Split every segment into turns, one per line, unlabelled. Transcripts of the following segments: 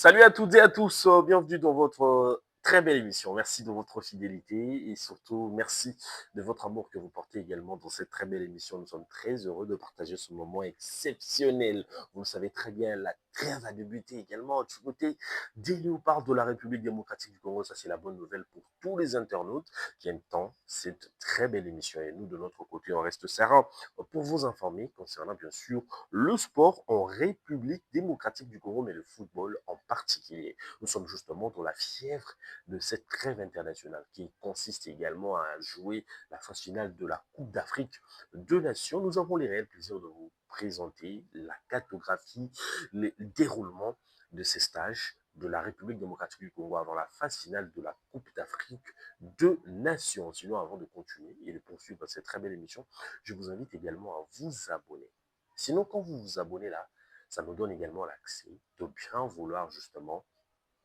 Salut à toutes et à tous, bienvenue dans votre très belle émission. Merci de votre fidélité et surtout merci de votre amour que vous portez également dans cette très belle émission. Nous sommes très heureux de partager ce moment exceptionnel. Vous le savez très bien, la trêve a débuté également du côté des léopards de la République démocratique du Congo. Ça, c'est la bonne nouvelle pour tous les internautes qui aiment tant cette très belle émission. Et nous, de notre côté, on reste serein pour vous informer concernant bien sûr le sport en République démocratique du Congo, mais le football en particulier. Nous sommes justement dans la fièvre de cette trêve internationale qui consiste également à jouer la phase finale de la Coupe d'Afrique de Nations. Nous avons les réels plaisirs de vous présenter la cartographie, le déroulement de ces stages de la République démocratique du Congo avant la phase finale de la Coupe d'Afrique de Nations. Sinon, avant de continuer et de poursuivre cette très belle émission, je vous invite également à vous abonner. Sinon, quand vous vous abonnez là, ça nous donne également l'accès de bien vouloir justement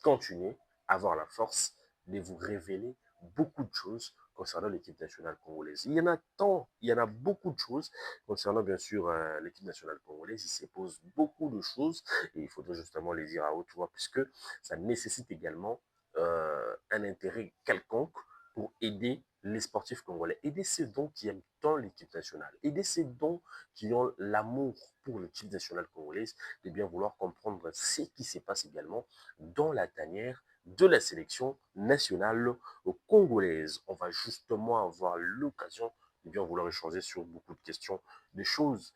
continuer à avoir la force de vous révéler beaucoup de choses concernant l'équipe nationale congolaise. Il y en a tant, il y en a beaucoup de choses concernant bien sûr l'équipe nationale congolaise. Il se pose beaucoup de choses et il faudrait justement les dire à haute voix puisque ça nécessite également un intérêt quelconque pour aider les sportifs congolais, aider ceux dont qui aiment tant l'équipe nationale, aider ceux dont qui ont l'amour pour l'équipe nationale congolaise, de bien vouloir comprendre ce qui se passe également dans la tanière de la sélection nationale congolaise. On va justement avoir l'occasion de bien vouloir échanger sur beaucoup de questions, des choses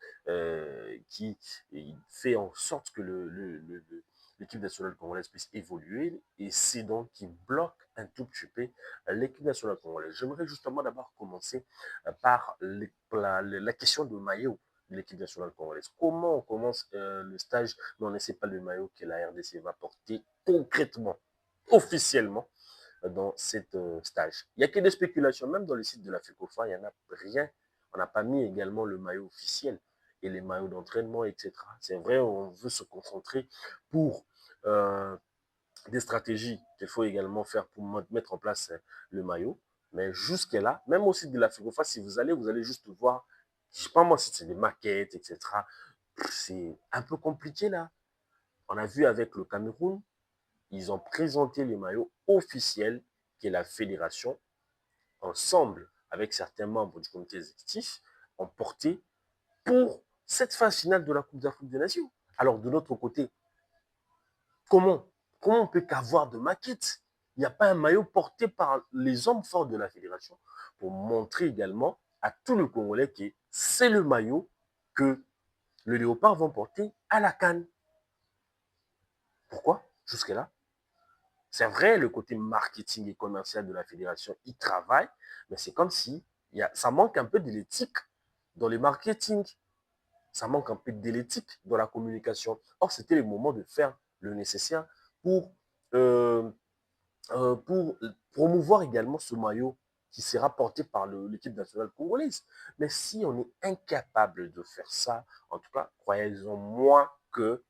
qui fait en sorte que l'équipe nationale congolaise puisse évoluer et c'est donc qui bloque un tout petit peu l'équipe nationale congolaise. J'aimerais justement d'abord commencer par la question de maillot de l'équipe nationale congolaise. Comment on commence le stage? Non, c'est pas le maillot que la RDC va porter concrètement, officiellement, dans cette stage. Il n'y a que des spéculations, même dans le site de la FECOFA, il n'y en a rien. On n'a pas mis également le maillot officiel et les maillots d'entraînement, etc. C'est vrai, on veut se concentrer pour des stratégies qu'il faut également faire pour mettre en place le maillot. Mais jusque-là, même au site de la FECOFA, si vous allez juste voir, je ne sais pas moi si c'est des maquettes, etc. C'est un peu compliqué là. On a vu avec le Cameroun, ils ont présenté les maillots officiels que la fédération, ensemble avec certains membres du comité exécutif, ont porté pour cette phase finale de la Coupe d'Afrique des Nations. Alors, de notre côté, comment on peut qu'avoir de maquettes? Il n'y a pas un maillot porté par les hommes forts de la fédération pour montrer également à tout le Congolais que c'est le maillot que le Léopard vont porter à la CAN. Pourquoi? Jusque-là, c'est vrai, le côté marketing et commercial de la fédération, il travaille, mais c'est comme si ça manque un peu de l'éthique dans le marketing. Ça manque un peu de l'éthique dans la communication. Or, c'était le moment de faire le nécessaire pour, euh, pour promouvoir également ce maillot qui sera porté par l'équipe nationale congolaise. Mais si on est incapable de faire ça, en tout cas, croyez-en-moi que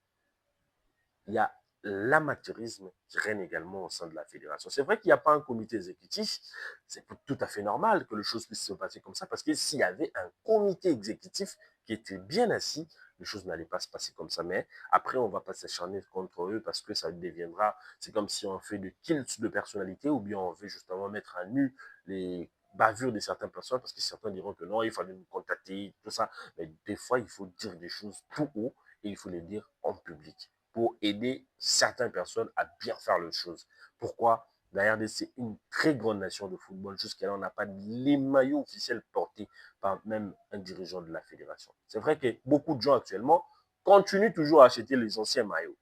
il y a l'amateurisme qui règne également au sein de la fédération. C'est vrai qu'il n'y a pas un comité exécutif, c'est tout à fait normal que les choses puissent se passer comme ça, parce que s'il y avait un comité exécutif qui était bien assis, les choses n'allaient pas se passer comme ça. Mais après, on ne va pas s'acharner contre eux parce que ça deviendra, c'est comme si on fait de culte de personnalité ou bien on veut justement mettre à nu les bavures de certaines personnes parce que certains diront que non, il fallait nous contacter, tout ça. Mais des fois, il faut dire des choses tout haut et il faut les dire en public pour aider certaines personnes à bien faire les choses. Pourquoi? La RDC, c'est une très grande nation de football. Jusqu'à là, on n'a pas les maillots officiels portés par même un dirigeant de la fédération. C'est vrai que beaucoup de gens actuellement continuent toujours à acheter les anciens maillots.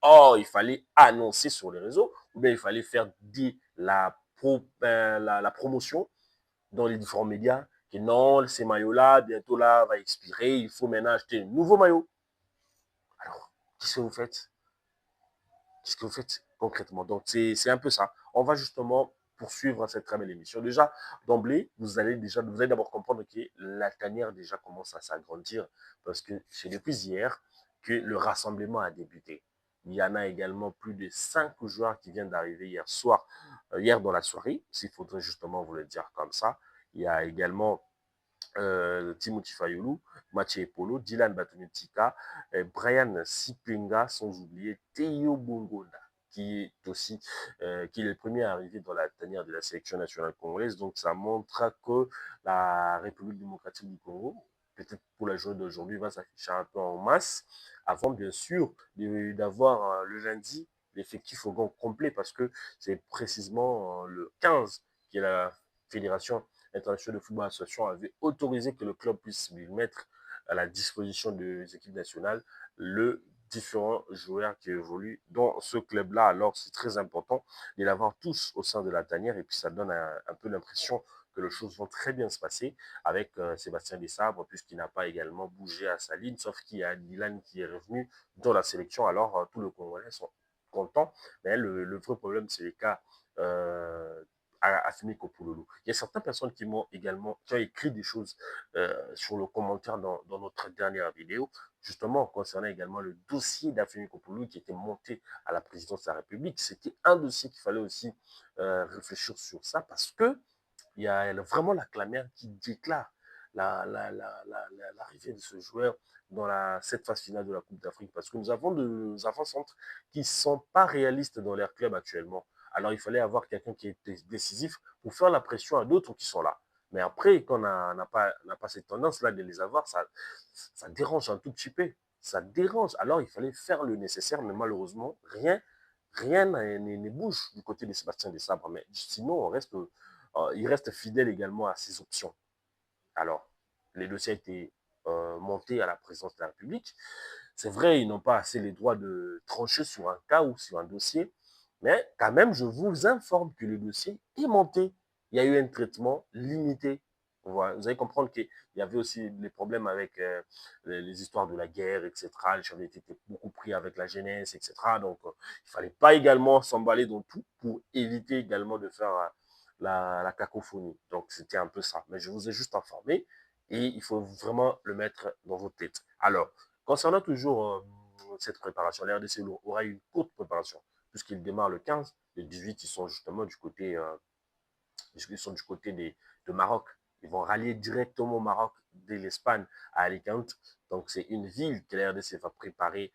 Or, il fallait annoncer sur les réseaux ou bien il fallait faire la promotion dans les différents médias que non, ces maillots-là, bientôt là, va expirer. Il faut maintenant acheter un nouveau maillot. Alors, qu'est-ce que vous faites? Qu'est-ce que vous faites concrètement? Donc, c'est un peu ça. On va justement poursuivre cette très belle émission. Déjà, d'emblée, vous allez d'abord comprendre que la tanière déjà commence à s'agrandir parce que c'est depuis hier que le rassemblement a débuté. Il y en a également plus de 5 joueurs qui viennent d'arriver hier dans la soirée, s'il faudrait justement vous le dire comme ça. Il y a également Timothy Fayulu, Mathieu Polo, Dylan Batunutika, Brian Sipenga, sans oublier Théo Bongonda. qui est le premier à arriver dans la tanière de la sélection nationale congolaise. Donc ça montre que la République démocratique du Congo, peut-être pour la journée d'aujourd'hui, va s'afficher un peu en masse, avant bien sûr d'avoir le lundi l'effectif au grand complet, parce que c'est précisément le 15 qui est la Fédération internationale de football association avait autorisé que le club puisse lui mettre à la disposition des équipes nationales le différents joueurs qui évoluent dans ce club-là. Alors, c'est très important de l'avoir tous au sein de la tanière, et puis ça donne un peu l'impression que les choses vont très bien se passer avec Sébastien Desabre, puisqu'il n'a pas également bougé à sa ligne, sauf qu'il y a Dylan qui est revenu dans la sélection. Alors, tous les Congolais sont contents, mais le vrai problème, c'est les cas à Femi Kopouloulou. Il y a certaines personnes qui m'ont également qui ont écrit des choses sur le commentaire dans notre dernière vidéo, justement concernant également le dossier d'Afemi Kopouloulou qui était monté à la présidence de la République. C'était un dossier qu'il fallait aussi réfléchir sur ça, parce que il y a vraiment la clamière qui déclare l'arrivée de ce joueur dans cette phase finale de la Coupe d'Afrique, parce que nous avons des avant-centres qui ne sont pas réalistes dans leur club actuellement. Alors il fallait avoir quelqu'un qui était décisif pour faire la pression à d'autres qui sont là. Mais après, quand on n'a pas cette tendance-là de les avoir, ça dérange un tout petit peu. Ça dérange. Alors il fallait faire le nécessaire, mais malheureusement, rien ne bouge du côté de Sébastien Desabre. Mais sinon, il reste fidèle également à ses options. Alors, les dossiers ont été montés à la présidence de la République. C'est vrai, ils n'ont pas assez les droits de trancher sur un cas ou sur un dossier, mais quand même, je vous informe que le dossier est monté. Il y a eu un traitement limité. Voilà. Vous allez comprendre qu'il y avait aussi des problèmes avec les histoires de la guerre, etc. Les gens étaient beaucoup pris avec la jeunesse, etc. Donc, il ne fallait pas également s'emballer dans tout pour éviter également de faire la cacophonie. Donc, c'était un peu ça. Mais je vous ai juste informé et il faut vraiment le mettre dans vos têtes. Alors, concernant toujours cette préparation, la RDC aura une courte préparation, puisqu'ils démarrent le 15, le 18, ils sont justement ils sont du côté de Maroc. Ils vont rallier directement au Maroc de l'Espagne à Alicante. Donc, c'est une ville que la RDC va préparer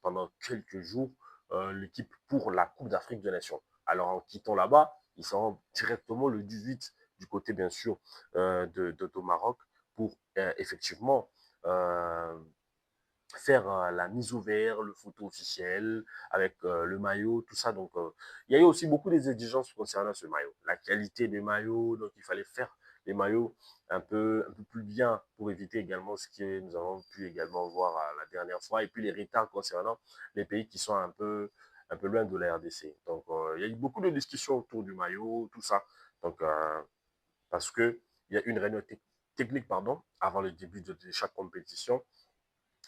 pendant quelques jours l'équipe pour la Coupe d'Afrique des Nations. Alors, en quittant là-bas, ils seront directement le 18 du côté, bien sûr, de Maroc pour effectivement faire la mise au vert, le photo officiel avec le maillot, tout ça. Donc, il y a eu aussi beaucoup d'exigences concernant ce maillot. La qualité des maillots, donc il fallait faire les maillots un peu plus bien pour éviter également ce que nous avons pu également voir la dernière fois. Et puis les retards concernant les pays qui sont un peu loin de la RDC. Donc, il y a eu beaucoup de discussions autour du maillot, tout ça. Donc, parce qu'il y a une réunion technique pardon, avant le début de chaque compétition.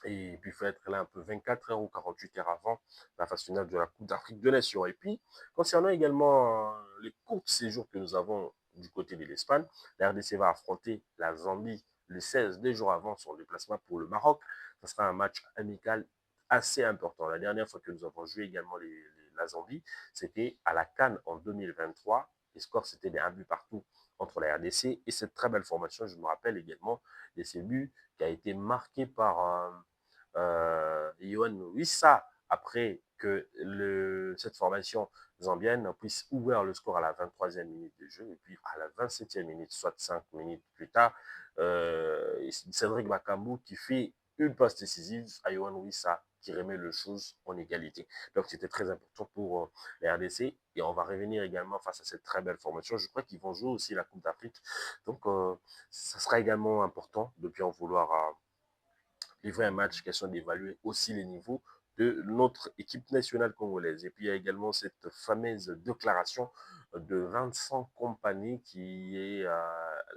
Et puis, il faut être là un peu 24 heures ou 48 heures avant la phase finale de la Coupe d'Afrique de Nations. Et puis, concernant également les courts séjours que nous avons du côté de l'Espagne, la RDC va affronter la Zambie le 16, 2 jours avant son déplacement pour le Maroc. Ce sera un match amical assez important. La dernière fois que nous avons joué également la Zambie, c'était à la Cannes en 2023. Les scores, c'était des 1 but partout entre la RDC et cette très belle formation. Je me rappelle également de ces buts qui a été marqué par Yohan Wissa après que cette formation zambienne puisse ouvrir le score à la 23e minute de jeu, et puis à la 27e minute, soit 5 minutes plus tard, Cédric Bakambu qui fait une passe décisive à Yohan Wissa qui remet les choses en égalité. Donc c'était très important pour les RDC, et on va revenir également face à cette très belle formation. Je crois qu'ils vont jouer aussi la Coupe d'Afrique, donc ça sera également important de bien vouloir livrer un match, question d'évaluer aussi les niveaux de notre équipe nationale congolaise. Et puis il y a également cette fameuse déclaration de Vincent Kompany, qui est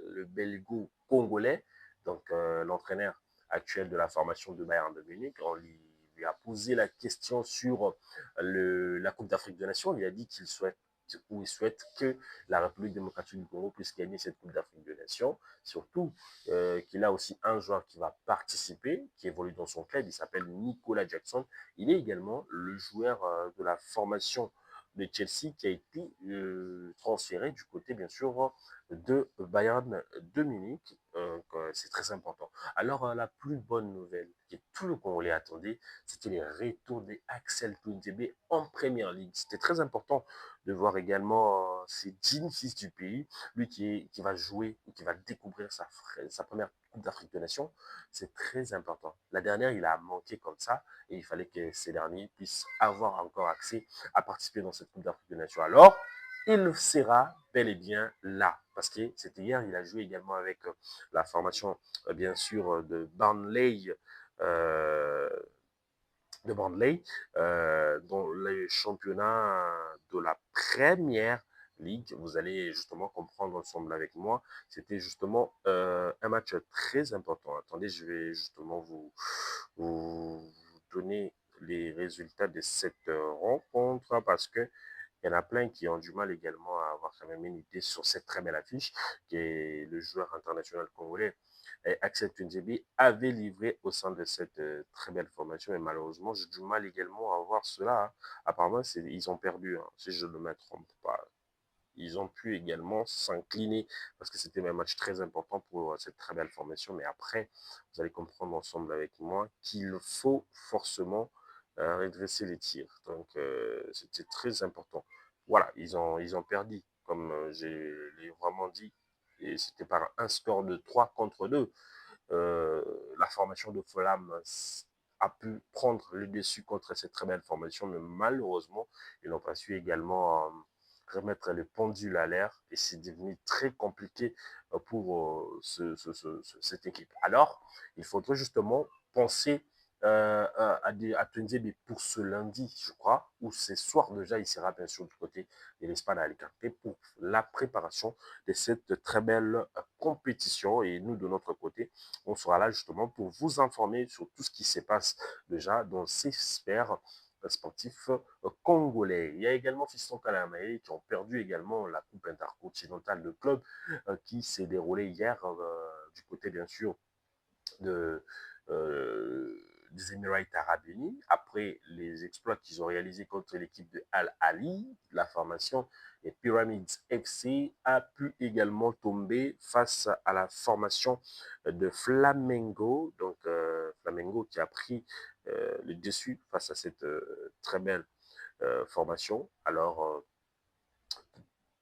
le belgo-congolais, donc l'entraîneur actuel de la formation de Bayern de Munich. On lui a posé la question sur la Coupe d'Afrique des Nations. Il a dit il souhaite que la République démocratique du Congo puisse gagner cette Coupe d'Afrique des Nations. Surtout qu'il a aussi un joueur qui va participer, qui évolue dans son club, il s'appelle Nicolas Jackson. Il est également le joueur de la formation de Chelsea qui a été transféré du côté, bien sûr, de Bayern de Munich. Donc, c'est très important. Alors, la plus bonne nouvelle que tout le Congolais attendait, c'était le retour d'Axel Tuanzebe en Première Ligue. C'était très important de voir également ces Jean fils du pays, lui qui va jouer, qui va découvrir sa première Coupe d'Afrique des Nations. C'est très important. La dernière, il a manqué comme ça et il fallait que ces derniers puissent avoir encore accès à participer dans cette Coupe d'Afrique des Nations. Alors, il sera bel et bien là. Parce que c'était hier, il a joué également avec la formation, bien sûr, euh, de Burnley, dans le championnat de la première ligue. Vous allez justement comprendre ensemble avec moi. C'était justement un match très important. Attendez, je vais justement vous donner les résultats de cette rencontre parce que il y en a plein qui ont du mal également à avoir quand même une idée sur cette très belle affiche qui est le joueur international congolais Axel Tuanzebe avait livré au sein de cette très belle formation. Et malheureusement, j'ai du mal également à voir cela. Hein. Apparemment, ils ont perdu, hein, si je ne me trompe pas. Ils ont pu également s'incliner parce que c'était un match très important pour cette très belle formation. Mais après, vous allez comprendre ensemble avec moi qu'il faut forcément redresser les tirs. Donc, c'était très important. Voilà, ils ont perdu, comme je l'ai vraiment dit. Et c'était par un score de 3 contre 2. Euh, la formation de Fulham a pu prendre le dessus contre cette très belle formation, mais malheureusement, ils n'ont pas su également remettre le pendule à l'air et c'est devenu très compliqué pour cette équipe. Alors, il faudrait justement penser à Tuanzebe pour ce lundi, je crois, ou ce soir déjà, il sera bien sûr du côté de l'Espagne à Alicante pour la préparation de cette très belle compétition. Et nous, de notre côté, on sera là justement pour vous informer sur tout ce qui se passe déjà dans ces sphères sportifs congolais. Il y a également Fiston Kalamae qui ont perdu également la Coupe intercontinentale de club qui s'est déroulée hier du côté bien sûr de, euh, des Émirats arabes unis après les exploits qu'ils ont réalisés contre l'équipe de Al Ali. La formation des Pyramids FC a pu également tomber face à la formation de Flamengo. Donc, Flamengo qui a pris le dessus face à cette très belle formation. Alors,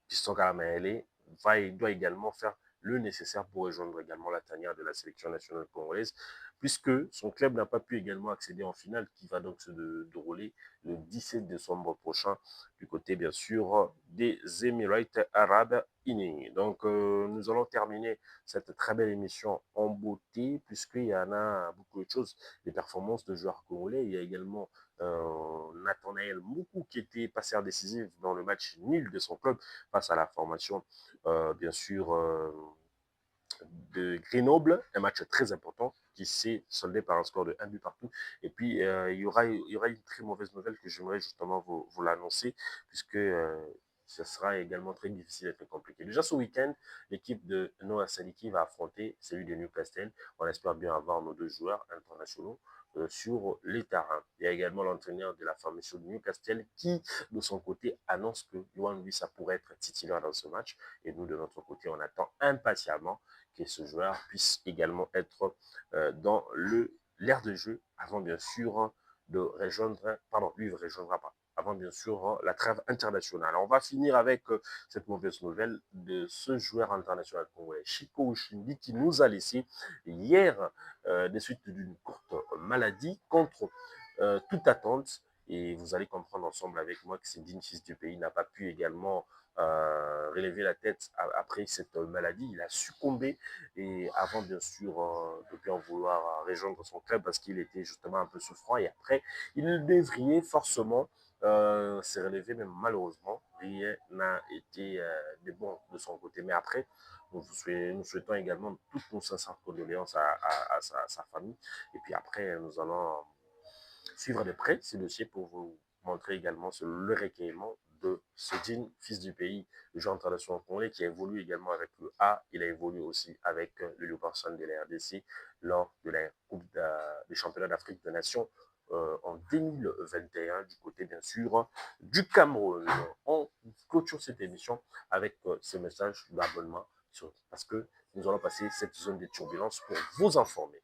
Piston Karamayele doit également faire le nécessaire pour rejoindre également la tanière de la sélection nationale congolaise, puisque son club n'a pas pu également accéder en finale, qui va donc se dérouler le 17 décembre prochain, du côté bien sûr des Émirats arabes unis. Donc nous allons terminer cette très belle émission en beauté, puisqu'il y en a beaucoup de choses, des performances de joueurs congolais, il y a également Nathanaël Moukou qui était passeur décisif dans le match nul de son club face à la formation, bien sûr, de Grenoble, un match très important qui s'est soldé par un score de 1 but partout. Et puis, il y aura une très mauvaise nouvelle que j'aimerais justement vous l'annoncer, puisque ce sera également très difficile et très compliqué. Déjà ce week-end, l'équipe de Noah Sadiki va affronter celui de Newcastle. On espère bien avoir nos deux joueurs internationaux sur les terrains. Il y a également l'entraîneur de la formation de Newcastle qui, de son côté, annonce que Yohan Wissa pourrait être titulaire dans ce match. Et nous, de notre côté, on attend impatiemment que ce joueur puisse également être dans l'aire de jeu avant, bien sûr, de rejoindre, pardon, lui ne rejoindra pas, avant, bien sûr, la trêve internationale. Alors, on va finir avec cette mauvaise nouvelle de ce joueur international congolais, Chico Ushindi, qui nous a laissé hier des suites d'une courte maladie contre toute attente. Et vous allez comprendre ensemble avec moi que c'est digne fils du pays n'a pas pu également relever la tête après cette maladie. Il a succombé et avant bien sûr de bien vouloir rejoindre son club parce qu'il était justement un peu souffrant et après il devrait forcément s'est relevé mais malheureusement rien n'a été de bon de son côté mais après nous souhaitons également toutes nos sincères condoléances à sa famille et puis après nous allons suivre de près ce dossier pour vous montrer également le recueillement de Sedine, fils du pays, le joueur international congolais qui a évolué également avec le A. Il a évolué aussi avec le Léopard de la RDC lors de la Coupe des championnats d'Afrique des Nations en 2021 du côté bien sûr du Cameroun. On clôture cette émission avec ce message d'abonnement parce que nous allons passer cette zone de turbulence pour vous informer.